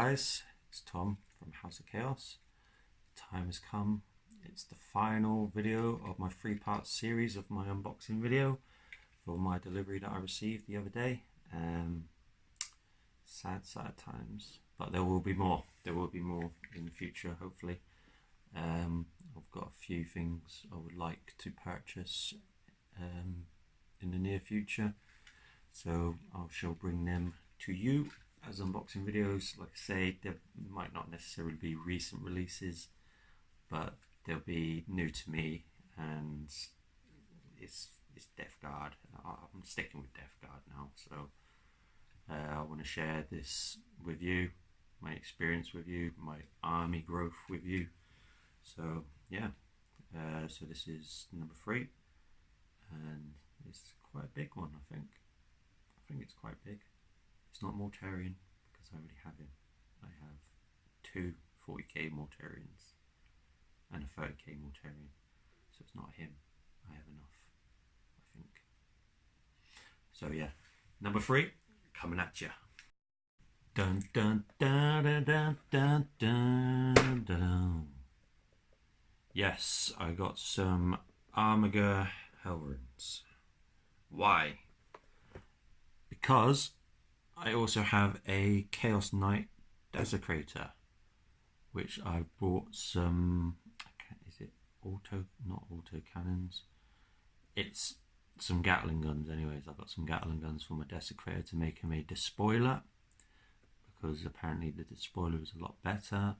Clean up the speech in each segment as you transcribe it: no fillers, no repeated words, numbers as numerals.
guys, it's Tom from House of Chaos. Time has come. It's the final video of my 3-part series of my unboxing video for my delivery that I received the other day. Sad times, but there will be more. There will be more in the future, hopefully. I've got a few things I would like to purchase in the near future, so I shall bring them to you as unboxing videos. Like I say, there might not necessarily be recent releases, but they'll be new to me, and it's Death Guard. I'm sticking with Death Guard now, so I want to share this with you, my experience with you, my army growth with you. So yeah, so this is number 3, and it's quite a big one. I think it's quite big. It's not Mortarion because I already have him. I have 2 40k Mortarions and a 30k Mortarion, so it's not him. I have enough, I think. So yeah, number 3 coming at you. Dun dun dun dun dun dun dun dun. Yes, I got some Armiger Helverins. Why? Because I also have a Chaos Knight Desecrator, which I bought some, is it not auto cannons? It's some Gatling guns anyways. I got some Gatling guns for my Desecrator to make him a despoiler, because apparently the despoiler is a lot better.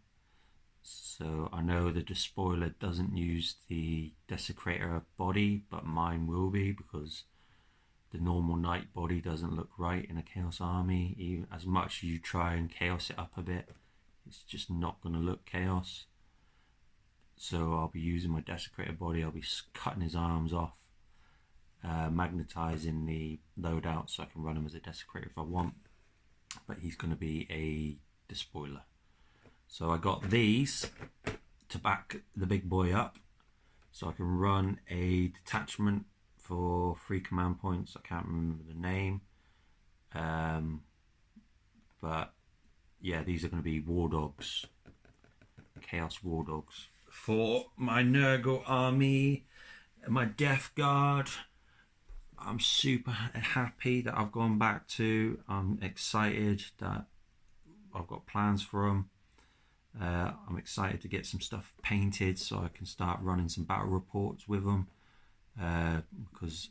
So I know the despoiler doesn't use the Desecrator body, but mine will be, because the normal knight body doesn't look right in a Chaos army. Even as much as you try and chaos it up a bit, it's just not going to look chaos. So I'll be using my Desecrator body. I'll be cutting his arms off, magnetizing the loadout so I can run him as a Desecrator if I want, but he's going to be a despoiler. So I got these to back the big boy up, so I can run a detachment for 3 command points. I can't remember the name, but yeah, these are going to be war dogs, Chaos war dogs for my Nurgle army, my Death Guard. I'm super happy that I've gone back to. I'm excited that I've got plans for them. I'm excited to get some stuff painted so I can start running some battle reports with them, because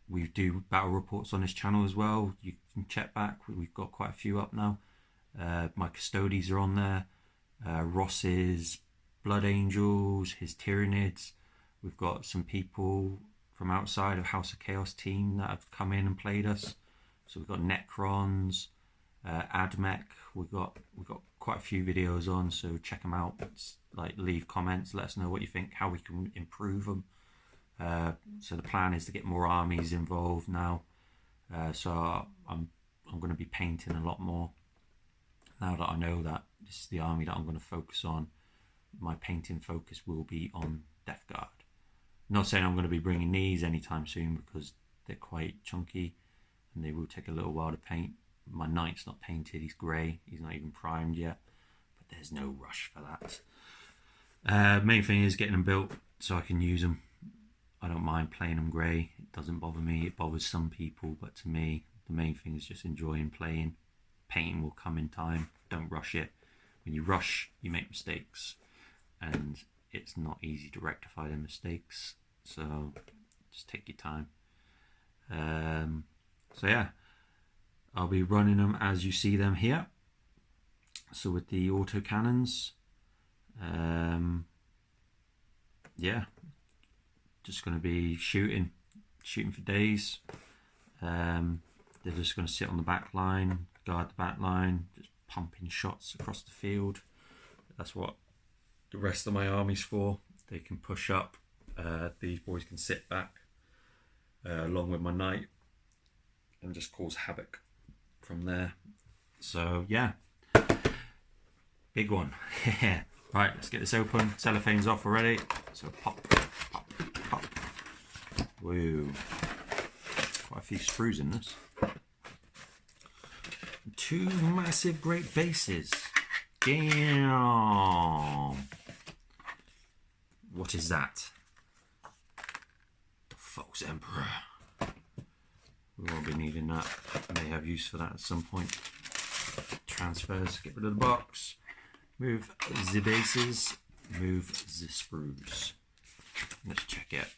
we do battle reports on this channel as well. You can check back, we've got quite a few up now. My Custodies are on there, Ross's Blood Angels, his Tyranids. We've got some people from outside of House of Chaos team that have come in and played us. So we've got Necrons, Admech. We've got quite a few videos on, so check them out. Like, leave comments, let us know what you think, how we can improve them. So the plan is to get more armies involved now. So I'm going to be painting a lot more now that I know that this is the army that I'm going to focus on. My painting focus will be on Death Guard. Not saying I'm going to be bringing these anytime soon, because they're quite chunky and they will take a little while to paint. My knight's not painted, he's grey, he's not even primed yet, but there's no rush for that. Main thing is getting them built so I can use them. I don't mind playing them grey, it doesn't bother me. It bothers some people, but to me the main thing is just enjoying playing. Painting will come in time, don't rush it. When you rush, you make mistakes, and it's not easy to rectify the mistakes, so just take your time. So yeah, I'll be running them as you see them here. So with the auto cannons, yeah, just going to be shooting for days. They're just going to sit on the back line, guard the back line, just pumping shots across the field. That's what the rest of my army's for. They can push up, these boys can sit back, along with my knight, and just cause havoc from there. So yeah, big one. Right, let's get this open. Cellophane's off already, so pop, pop, pop. Whoa, quite a few screws in this. 2 massive great bases. Damn. What is that? The False Emperor. We won't be needing that. May have use for that at some point. Transfers, get rid of the box. Move the bases. Move the sprues. Let's check it.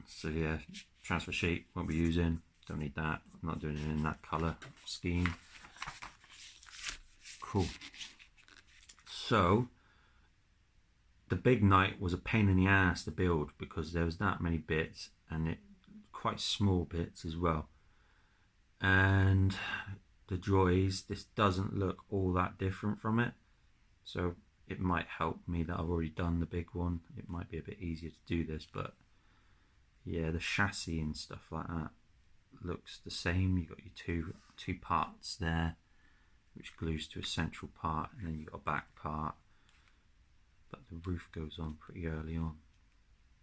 So yeah, transfer sheet won't be using. Don't need that. I'm not doing it in that colour scheme. Cool. So the big knight was a pain in the ass to build because there was that many bits and it quite small bits as well. And the droids, this doesn't look all that different from it. So it might help me that I've already done the big one. It might be a bit easier to do this, but yeah, the chassis and stuff like that looks the same. You've got your two parts there, which glues to a central part, and then you've got a back part. But the roof goes on pretty early on,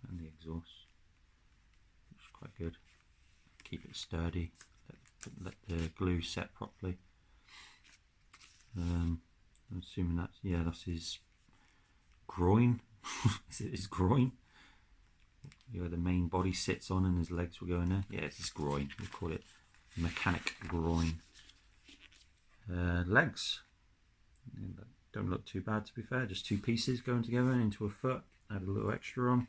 and the exhaust, which is quite good. Keep it sturdy, let the glue set properly. I'm assuming that's, yeah, that's his groin. Is it his groin? You know, the main body sits on and his legs will go in there. Yeah, it's his groin. We call it mechanic groin. Legs. Don't look too bad, to be fair. Just 2 pieces going together into a foot. Add a little extra on.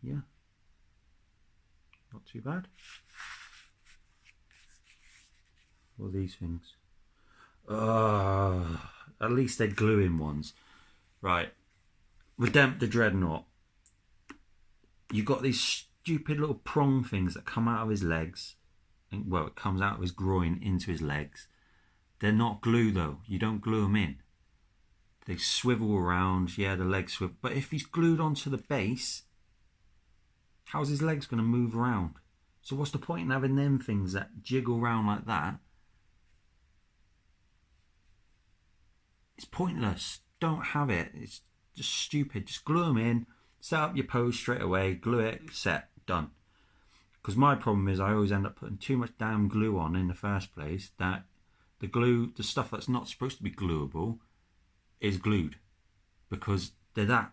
Yeah. Not too bad. What are these things? At least they're gluing ones. Right. Redempt the Dreadnought. You've got these stupid little prong things that come out of his legs. And, well, it comes out of his groin into his legs. They're not glue though. You don't glue them in. They swivel around. Yeah, the legs swivel. But if he's glued onto the base, how's his legs going to move around? So what's the point in having them things that jiggle around like that? It's pointless. Don't have it. It's just stupid. Just glue them in. Set up your pose straight away. Glue it. Set. Done. Because my problem is I always end up putting too much damn glue on in the first place that the glue, the stuff that's not supposed to be gluable, is glued. Because they're that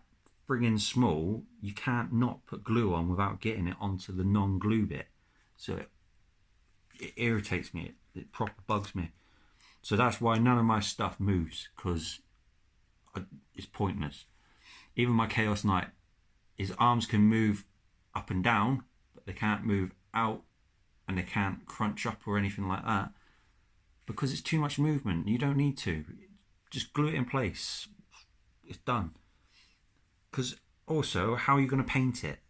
friggin' small, you can't not put glue on without getting it onto the non-glue bit. So it irritates me. It proper bugs me. So that's why none of my stuff moves, because it's pointless. Even my Chaos Knight, his arms can move up and down, but they can't move out and they can't crunch up or anything like that because it's too much movement. You don't need to. Just glue it in place. It's done. Because also, how are you going to paint it?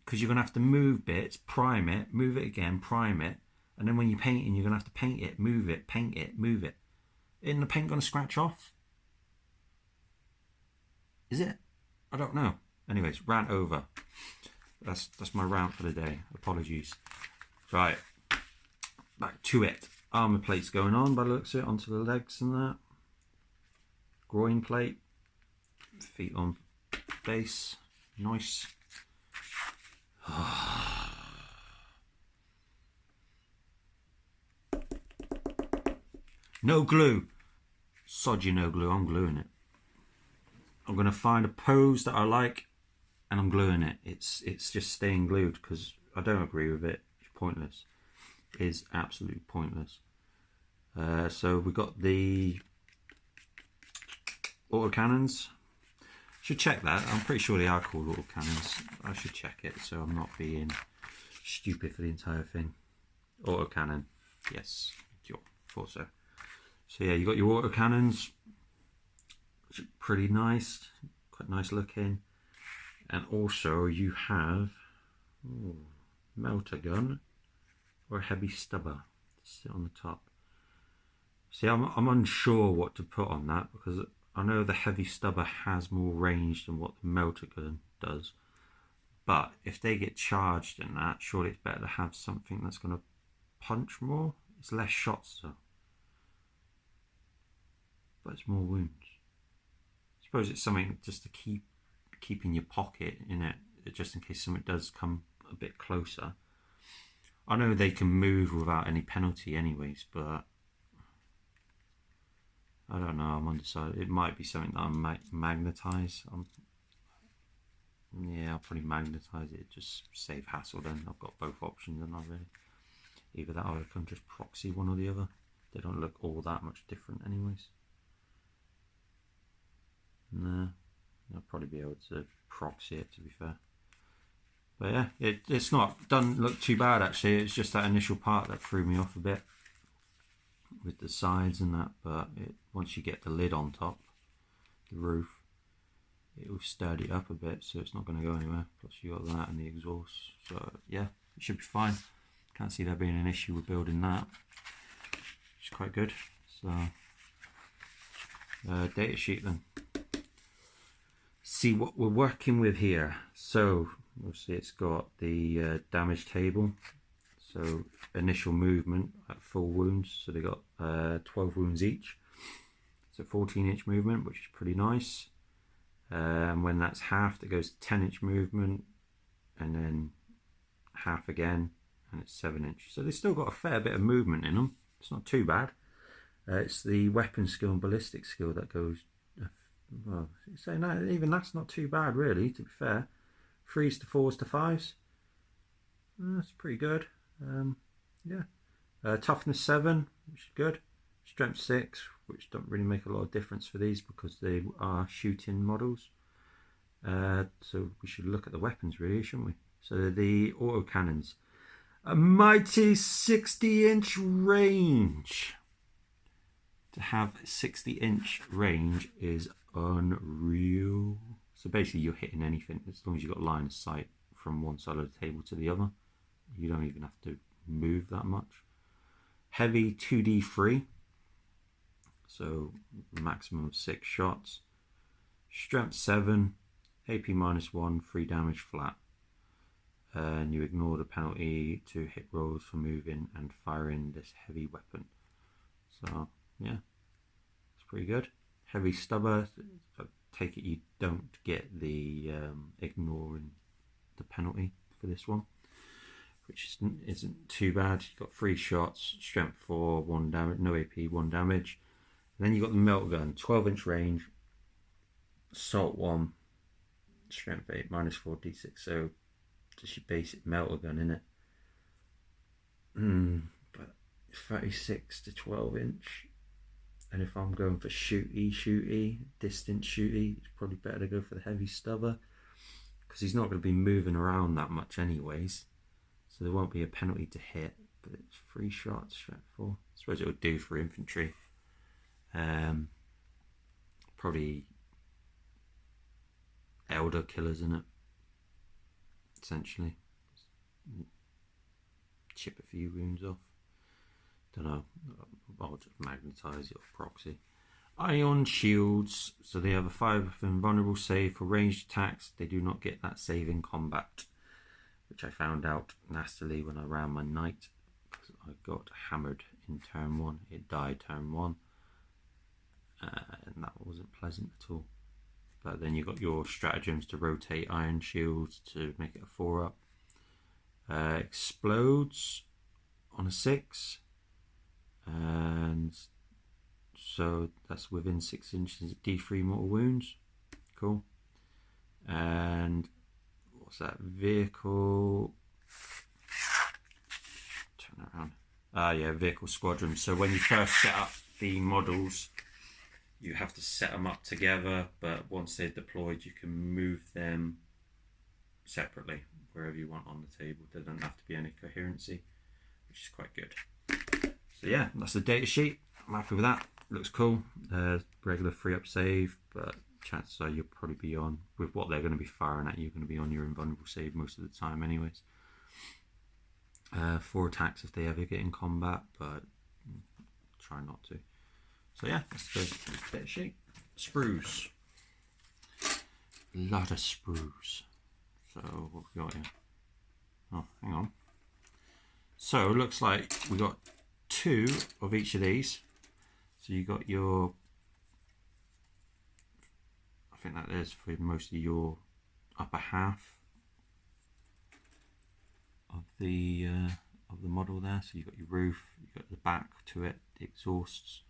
Because you're going to have to move bits, prime it, move it again, prime it, and then when you're painting, you're going to have to paint it, move it, paint it, move it. Isn't the paint going to scratch off? Is it? I don't know. Anyways, rant over. That's my rant for the day. Apologies. Right, back to it. Armour plates going on by the looks of it, onto the legs and that. Groin plate. Feet on base. Nice. No glue. Sod you no glue. I'm gluing it. I'm going to find a pose that I like and I'm gluing it. It's just staying glued because I don't agree with it. It's pointless. It is absolutely pointless. So we got the autocannons. Should check that. I'm pretty sure they are called autocannons. I should check it so I'm not being stupid for the entire thing. Autocannon. Yes. Thought so. So yeah, you got your autocannons, which are pretty nice, quite nice looking, and also you have melter gun or a heavy stubber to sit on the top. See, I'm unsure what to put on that because I know the heavy stubber has more range than what the melter gun does, but if they get charged in that, surely it's better to have something that's going to punch more. It's less shots though, but it's more wounds. I suppose it's something just to keep in your pocket, in it, just in case something does come a bit closer. I know they can move without any penalty anyways, but I don't know, I'm undecided. It might be something that I magnetize. Yeah, I'll probably magnetize it, just save hassle then. I've got both options and not really. Either that or I can just proxy one or the other. They don't look all that much different anyways. No, I'll probably be able to proxy it, to be fair. But yeah, it's not, doesn't look too bad actually. It's just that initial part that threw me off a bit with the sides and that, but once you get the lid on top, the roof, it will sturdy it up a bit, so it's not going to go anywhere. Plus you got that and the exhaust, so yeah, it should be fine. Can't see there being an issue with building that, which is quite good. So data sheet then. See what we're working with here. So obviously it's got the damage table. So initial movement at full wounds. So they got 12 wounds each. So 14-inch movement, which is pretty nice. And when that's halved, it goes to 10-inch movement, and then half again, and it's 7-inch. So they've still got a fair bit of movement in them. It's not too bad. It's the weapon skill and ballistic skill that goes. Well, so no, even that's not too bad, really. To be fair, 3s to 4s to 5s. That's pretty good. Yeah. Toughness 7, which is good. Strength 6, which don't really make a lot of difference for these because they are shooting models. So we should look at the weapons really, shouldn't we? So the autocannons. A mighty 60-inch range. To have 60-inch range is unreal. So basically you're hitting anything as long as you've got line of sight from one side of the table to the other. You don't even have to move that much. Heavy 2D free. So maximum of 6 shots. Strength 7, AP -1, 3 damage flat. And you ignore the penalty to hit rolls for moving and firing this heavy weapon. So yeah, it's pretty good. Heavy stubber. I take it you don't get the ignoring the penalty for this one, which isn't too bad. You've got 3 shots, strength 4, 1 damage, no AP, 1 damage. And then you've got the melt gun, 12-inch range, assault 1, strength 8, -4 d6. So just your basic melter gun, innit? But 36 to 12-inch. And if I'm going for shooty, distant shooty, it's probably better to go for the heavy stubber because he's not going to be moving around that much anyways. So there won't be a penalty to hit, but it's 3 shots, strength 4. I suppose it would do for infantry. Probably elder killers in it, essentially. Chip a few wounds off. Don't know, I'll just magnetize it off proxy. Ion shields, so they have a 5 invulnerable save for ranged attacks. They do not get that save in combat, which I found out nastily when I ran my knight because I got hammered in turn 1. It died turn 1, and that wasn't pleasant at all. But then you've got your stratagems to rotate iron shields to make it a 4-up. Explodes on a 6, and so that's within 6 inches of D3 mortal wounds. Cool. And what's that vehicle? Turn around. Yeah, vehicle squadron. So when you first set up the models, you have to set them up together, but once they're deployed, you can move them separately wherever you want on the table. There doesn't have to be any coherency, which is quite good. So yeah, that's the data sheet. I'm happy with that. Looks cool. Regular 3-up save, but chances are you'll probably be on, with what they're going to be firing at, you're going to be on your invulnerable save most of the time anyways. 4 attacks if they ever get in combat, but try not to. So yeah, that's the data sheet. Sprues. A lot of sprues. So what have we got here? Oh, hang on. So it looks like we got 2 of each of these. So you got your, I think that is for most of your upper half of the of the model there. So you've got your roof, you've got the back to it, the exhausts,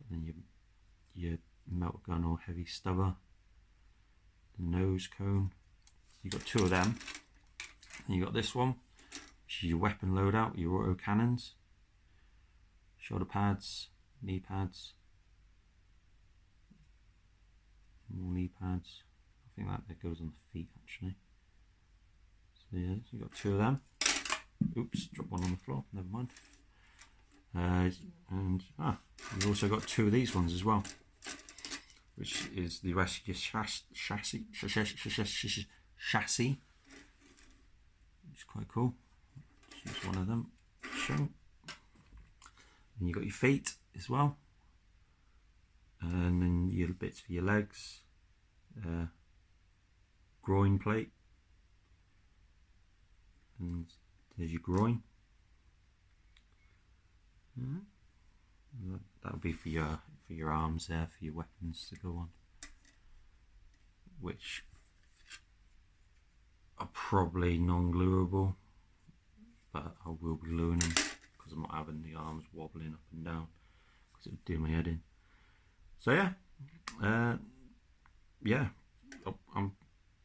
and then your melter gun or heavy stubber, the nose cone. You've got two of them. And you've got this one, which is your weapon loadout, your auto cannons, shoulder pads, knee pads, more knee pads. I think that goes on the feet actually. So yeah, so you've got two of them. Oops, dropped one on the floor, never mind. And you've also got two of these ones as well, which is the rescue chassis, which is quite cool. Just use one of them to show. And you've got your feet as well, and then your bits for your legs, groin plate, and there's your groin. That'll be for your arms there, for your weapons to go on, which are probably non-gluable, but I will be gluing them because I'm not having the arms wobbling up and down because it would do my head in. So yeah, I'm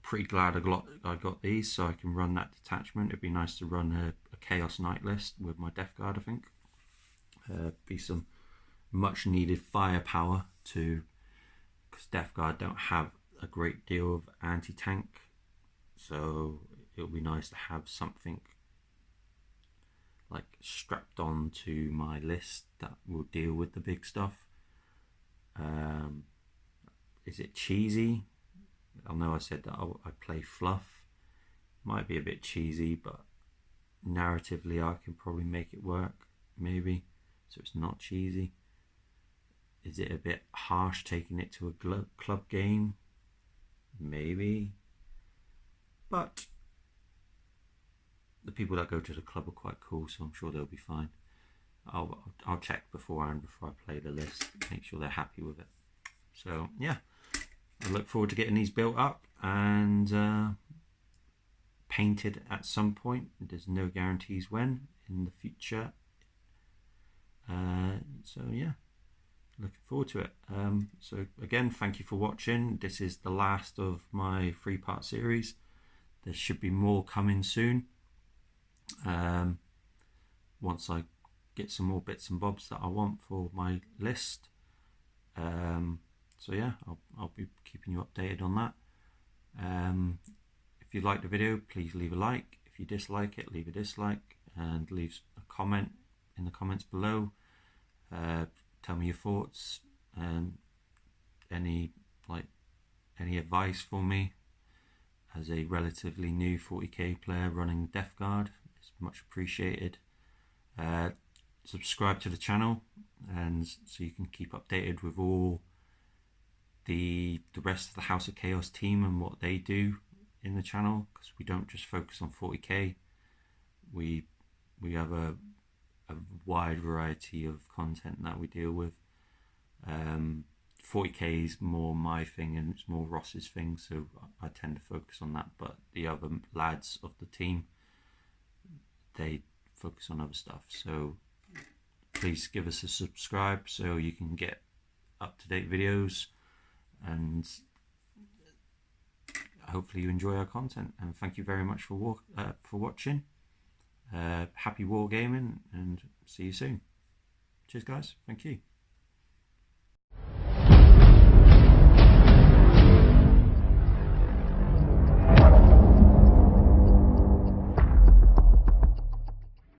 pretty glad I got these so I can run that detachment. It'd be nice to run a Chaos Knight list with my Death Guard, I think. Be some much needed firepower because Death Guard don't have a great deal of anti-tank, so it'll be nice to have something like strapped on to my list that will deal with the big stuff. Is it cheesy? I know I said that I play fluff. Might be a bit cheesy, but narratively I can probably make it work, maybe, so it's not cheesy. Is it a bit harsh taking it to a club game? Maybe, but the people that go to the club are quite cool, so I'm sure they'll be fine. I'll check beforehand before I play the list, make sure they're happy with it. So yeah, I look forward to getting these built up and painted at some point. There's no guarantees when in the future. So yeah, looking forward to it. So again, thank you for watching. This is the last of my 3-part series. There should be more coming soon. Once I get some more bits and bobs that I want for my list. So yeah, I'll be keeping you updated on that. If you like the video, please leave a like. If you dislike it, leave a dislike and leave a comment in the comments below. Tell me your thoughts and any advice for me as a relatively new 40k player running Death Guard. It's much appreciated. Subscribe to the channel and so you can keep updated with all the rest of the House of Chaos team and what they do in the channel, because we don't just focus on 40k. We have a wide variety of content that we deal with. 40k is more my thing and it's more Ross's thing, so I tend to focus on that, but the other lads of the team, they focus on other stuff. So please give us a subscribe so you can get up-to-date videos, and hopefully you enjoy our content. And thank you very much for watching. Happy wargaming and see you soon. Cheers guys, thank you.